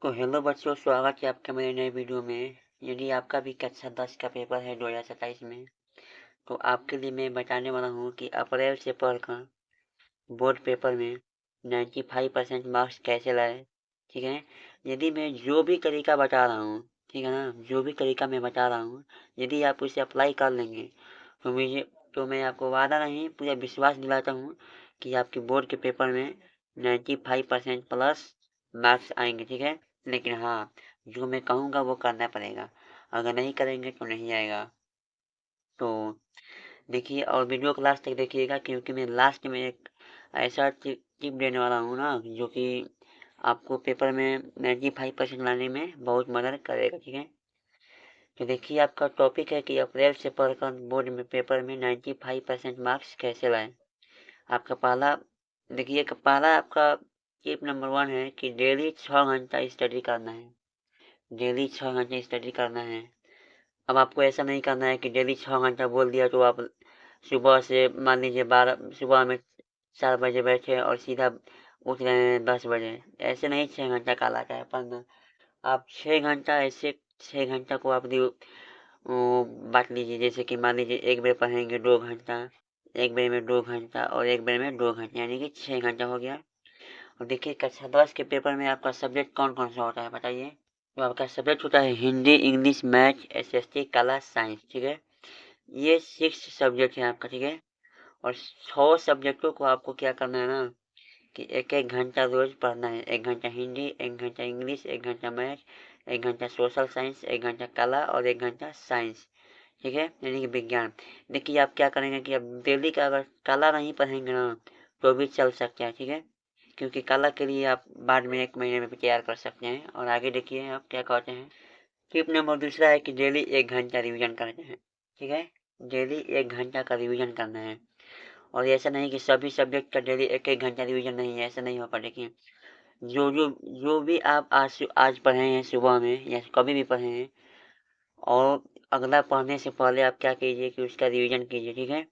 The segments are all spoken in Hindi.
तो हेलो बच्चों, स्वागत है आपका मेरे नए वीडियो में। यदि आपका भी कक्षा 10 का पेपर है 2027 में, तो आपके लिए मैं बताने वाला हूँ कि अप्रैल से पढ़कर बोर्ड पेपर में 95% मार्क्स कैसे लाए। ठीक है। यदि मैं जो भी तरीका बता रहा हूँ, ठीक है ना, जो भी तरीका मैं बता रहा हूँ, यदि आप उसे अप्लाई कर लेंगे तो मैं आपको वादा नहीं, पूरा विश्वास दिलाता हूँ कि आपके बोर्ड के पेपर में 95% प्लस मार्क्स आएंगे। ठीक है। लेकिन हाँ, जो मैं कहूँगा वो करना पड़ेगा। अगर नहीं करेंगे तो नहीं आएगा। तो देखिए और वीडियो को लास्ट तक देखिएगा, क्योंकि मैं लास्ट में एक ऐसा टिप देने वाला हूँ ना, जो कि आपको पेपर में 95% लाने में बहुत मदद करेगा। ठीक है। तो देखिए, आपका टॉपिक है कि अप्रैल से पढ़कर बोर्ड में पेपर में 95% मार्क्स कैसे लाएं। आपका पहला देखिए, पहला आपका टिप नंबर 1 है कि डेली 6 घंटा स्टडी करना है। डेली 6 घंटे स्टडी करना है। अब आपको ऐसा नहीं करना है कि डेली 6 घंटा बोल दिया तो आप सुबह से मान लीजिए 12 सुबह में 4 बजे बैठे और सीधा उठ रहे हैं 10 बजे। ऐसे नहीं 6 घंटा कहलाता है, पर आप 6 घंटा ऐसे 6 घंटा को आप बांट लीजिए। जैसे कि मान लीजिए एक बेर पढ़ेंगे 2 घंटा, एक बेर में 2 घंटा और एक बेर में 2 घंटे, यानी कि 6 घंटा हो गया। और देखिए, कक्षा 10 के पेपर में आपका सब्जेक्ट कौन कौन सा होता है बताइए। तो आपका सब्जेक्ट होता है हिंदी, इंग्लिश, मैथ, एसएसटी, कला, साइंस। ठीक है। ये 6 सब्जेक्ट है आपका। ठीक है। और 100 सब्जेक्टों को आपको क्या करना है ना, कि एक एक घंटा रोज पढ़ना है। 1 घंटा हिंदी, 1 घंटा इंग्लिश, 1 घंटा मैथ, 1 घंटा सोशल साइंस, 1 घंटा कला और 1 घंटा साइंस। ठीक है, यानी कि विज्ञान। देखिए, आप क्या करेंगे कि आप डेली का अगर कला नहीं पढ़ेंगे ना, तो भी चल सकता है। ठीक है। क्योंकि कला के लिए आप बाद में 1 महीने में भी तैयार कर सकते हैं। और आगे देखिए आप क्या कहते हैं। टिप नंबर दूसरा है कि डेली 1 घंटा रिवीजन करते हैं। ठीक है। डेली 1 घंटा का रिवीजन करना है। और ऐसा नहीं कि सभी सब्जेक्ट का डेली एक एक घंटा रिवीजन नहीं है, ऐसा नहीं हो पाए। देखिए, जो जो जो भी आप आज पढ़े हैं सुबह में या कभी भी पढ़े हैं, और अगला पढ़ने से पहले आप क्या कीजिए कि उसका रिवीजन कीजिए। ठीक है।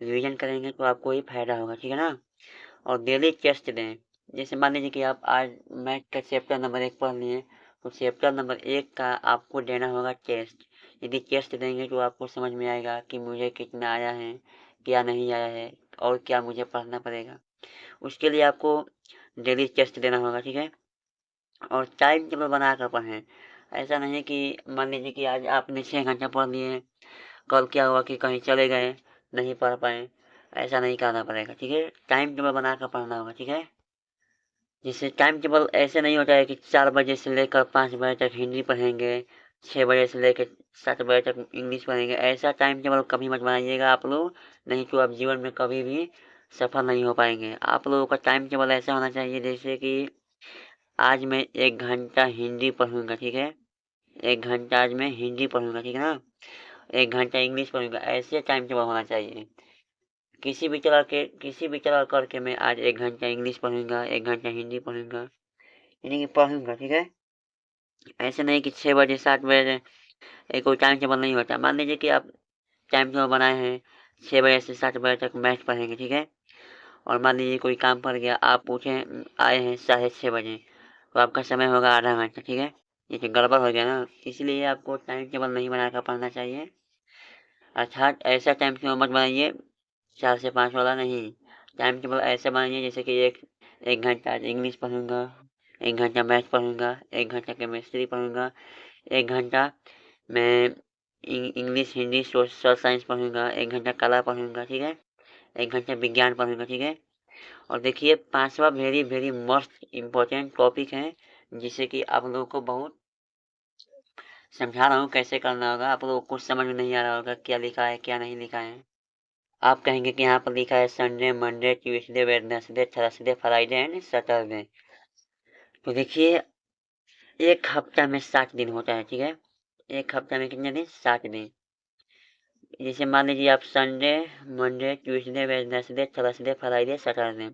रिवीजन करेंगे तो आपको ही फायदा होगा। ठीक है ना। और डेली टेस्ट दें। जैसे मान लीजिए कि आप आज मैथ का चैप्टर नंबर 1 पढ़ लिए, तो चैप्टर नंबर 1 का आपको देना होगा टेस्ट। यदि टेस्ट देंगे तो आपको समझ में आएगा कि मुझे कितना आया है, क्या नहीं आया है, और क्या मुझे पढ़ना पड़ेगा। उसके लिए आपको डेली टेस्ट देना होगा। ठीक है। और टाइम टेबल बना कर पढ़ें। ऐसा नहीं कि मान लीजिए कि आज आपने 6 घंटा पढ़ लिए, कल क्या हुआ कि कहीं चले गए, नहीं पढ़ पाए। ऐसा नहीं करना पड़ेगा। ठीक है। टाइम टेबल बना कर पढ़ना होगा। ठीक है। जैसे टाइम टेबल ऐसे नहीं होता है कि 4 बजे से लेकर 5 बजे तक हिंदी पढ़ेंगे, 6 बजे से लेकर 7 बजे तक इंग्लिश पढ़ेंगे। ऐसा टाइम टेबल कभी मत बनाइएगा आप लोग, नहीं तो आप जीवन में कभी भी सफल नहीं हो पाएंगे। आप लोगों का टाइम टेबल ऐसा होना चाहिए जैसे कि आज मैं 1 घंटा हिंदी पढ़ूंगा। ठीक है। 1 घंटा आज मैं हिंदी पढ़ूंगा। ठीक है ना। 1 घंटा इंग्लिश पढ़ूंगा। ऐसे टाइम टेबल होना चाहिए। किसी भी तरह करके मैं आज 1 घंटा इंग्लिश पढ़ूंगा, 1 घंटा हिंदी पढ़ूंगा, यानी कि पढ़ूंगा। ठीक है। ऐसे नहीं कि 6 बजे 7 बजे कोई टाइम टेबल नहीं होता। मान लीजिए कि आप टाइम टेबल बनाए हैं 6 बजे से 7 बजे तक मैथ पढ़ेंगे। ठीक है। और मान लीजिए कोई काम पड़ गया, आप उठे आए हैं 6:30 बजे, तो आपका समय होगा आधा घंटा। ठीक है। ये तो गड़बड़ हो गया ना, इसलिए आपको टाइम टेबल नहीं बनाकर पढ़ना चाहिए। अर्थात ऐसा टाइम टेबल मत बनाइए 4 से 5 वाला नहीं। टाइम टेबल ऐसे बनाइए जैसे कि एक घंटा आज इंग्लिश पढ़ूंगा, 1 घंटा मैथ पढ़ूंगा, 1 घंटा केमिस्ट्री पढ़ूंगा, 1 घंटा मैं इंग्लिश, हिंदी, सोशल साइंस पढ़ूंगा, 1 घंटा कला पढ़ूंगा। ठीक है। 1 घंटा विज्ञान पढ़ूंगा। ठीक है। और देखिए, पांचवा very very most important topic है, जिसे कि आप लोगों को बहुत समझा रहा हूँ कैसे करना होगा। आप लोगों को कुछ समझ में नहीं आ रहा होगा क्या लिखा है क्या नहीं लिखा है। आप कहेंगे कि यहाँ पर लिखा है Sunday, Monday, Tuesday, Wednesday, Thursday, Friday and Saturday. तो देखिए, एक हफ्ता में 7 दिन होता है। ठीक है। एक हफ्ता में कितने दिन? 7 दिन। जैसे मान लीजिए आप Sunday, Monday, Tuesday, Wednesday, Thursday, Friday, Saturday.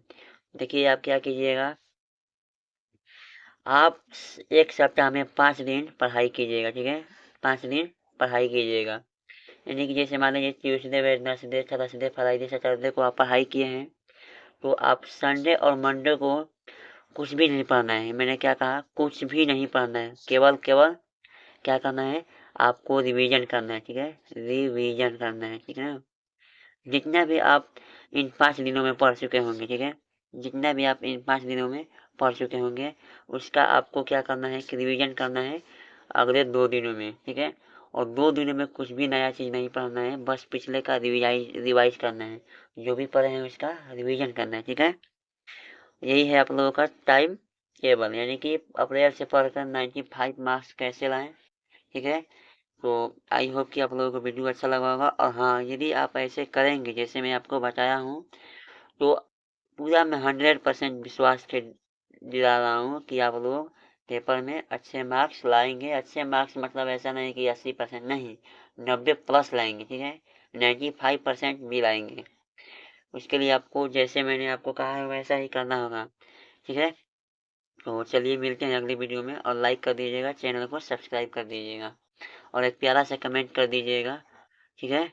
देखिए, आप क्या कीजिएगा, आप एक सप्ताह में 5 दिन पढ़ाई कीजिएगा। ठीक है। 5 दिन पढ़ाई कीजिएगा। यानी कि जैसे मान लीजिए Tuesday, Wednesday, Thursday, Friday, Saturday को आप पढ़ाई किए हैं, तो आप संडे और मंडे को कुछ भी नहीं पढ़ना है। मैंने क्या कहा, कुछ भी नहीं पढ़ना है, केवल केवल क्या करना है, आपको रिवीजन करना है। ठीक है, रिवीजन करना है। ठीक है ना, जितना भी आप इन 5 दिनों में पढ़ चुके होंगे, ठीक है, जितना भी आप इन 5 दिनों में पढ़ चुके होंगे, उसका आपको क्या करना है कि रिवीजन करना है अगले 2 दिनों में। ठीक है, और 2 दिनों में कुछ भी नया चीज़ नहीं पढ़ना है, बस पिछले का रिवाइज करना है, जो भी पढ़े हैं उसका रिवीजन करना है। ठीक है, यही है आप लोगों का टाइम टेबल, यानी कि अप्रैल से पढ़कर 95 मार्क्स कैसे लाएं। ठीक है, तो आई होप कि आप लोगों को वीडियो अच्छा लगा होगा। और हाँ, यदि आप ऐसे करेंगे जैसे मैं आपको बताया हूँ, तो पूरा मैं 100% विश्वास के दिला रहा हूँ कि आप लोग पेपर में अच्छे मार्क्स लाएंगे। अच्छे मार्क्स मतलब ऐसा नहीं कि 80% नहीं, 90+ लाएंगे। ठीक है, 95% भी लाएंगे। उसके लिए आपको जैसे मैंने आपको कहा है वैसा ही करना होगा। ठीक है, तो चलिए मिलते हैं अगली वीडियो में, और लाइक कर दीजिएगा, चैनल को सब्सक्राइब कर दीजिएगा, और एक प्यारा सा कमेंट कर दीजिएगा। ठीक है,